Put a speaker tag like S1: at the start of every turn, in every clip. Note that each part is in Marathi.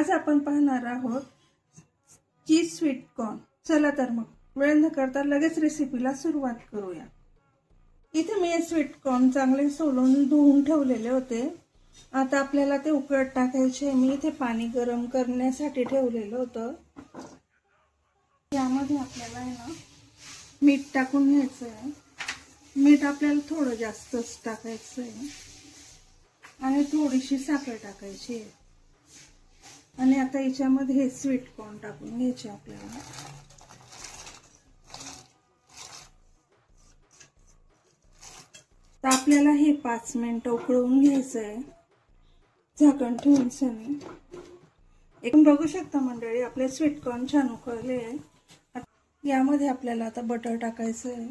S1: आज आपण पाहणार आहोत चीज स्वीट कॉर्न। चला तर मग वेळ न करता लगेच रेसिपीला सुरुवात करूया। इथे मी हे स्वीट कॉर्न चांगले सोलून धुवून ठेवलेले होते। आता आपल्याला ते उकळत टाकायचे। मी इथे पाणी गरम करण्यासाठी ठेवलेलं होतं। यामध्ये आपल्याला आहे ना मीठ टाकून घ्यायचं आहे। मीठ आपल्याला थोडं जास्तच टाकायचं आहे आणि थोडीशी साखर टाकायची आहे। आणि आता याच्यामध्ये हे स्वीट कॉर्न टाकून घ्यायचे आपल्याला। तर आपल्याला हे 5 मिनिटं उकळून घ्यायचं आहे झाकण ठेवून सनी। एकूण बघू शकता मंडळी आपले स्वीट कॉर्न छान उकळले आहे। यामध्ये आपल्याला आता बटर टाकायचं आहे।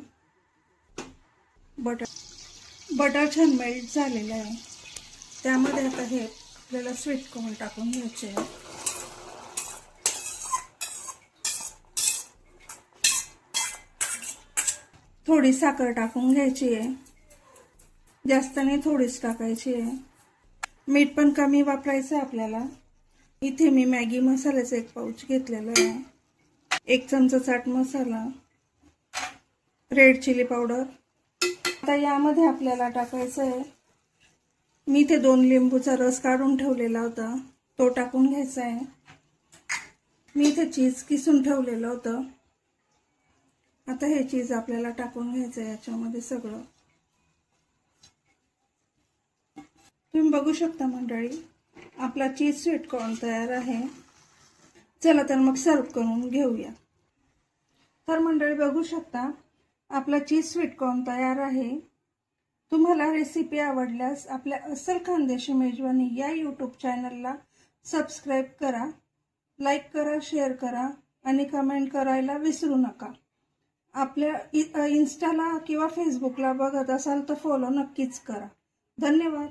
S1: बटर छान मेल्ट झालेलं आहे। त्यामध्ये आता हे आपल्याला स्वीट कॉर्न टाकून घ्यायचे आहे। थोडी साखर टाकून घ्यायची आहे, जास्त नाही थोडीच टाकायची आहे। मीठ पण कमी वापरायचं आहे आपल्याला। इथे मी मॅगी मसाल्याचा 1 पाउच घेतलेला आहे, 1 चमचा chaat masala, red chilli powder. आता यामध्ये आपल्याला टाकायचं आहे, मी इथे 2 लिंबूचा रस काढून ठेवलेला होता तो टाकून घ्यायचा आहे। मी इथे चीज किसून ठेवलेलं होतं। आता हे चीज आपल्याला टाकून घ्यायचं आहे याच्यामध्ये सगळं। तुम्ही बघू शकता मंडळी आपला चीज स्वीट कॉर्न तयार आहे। चला तर मग सर्व करून घेऊया। तर मंडळी बघू शकता आपला चीज स्वीट कॉर्न तयार आहे। तुम्हाला रेसिपी आवडल्यास आपल्या अस्सल खानदेशी मेजवानी या YouTube चॅनलला सबस्क्राइब करा, लाईक करा, शेअर करा आणि कमेंट करायला विसरू नका। आपल्या इंस्टाला किंवा फेसबुकला बघत असाल तर फॉलो नक्कीच करा। धन्यवाद।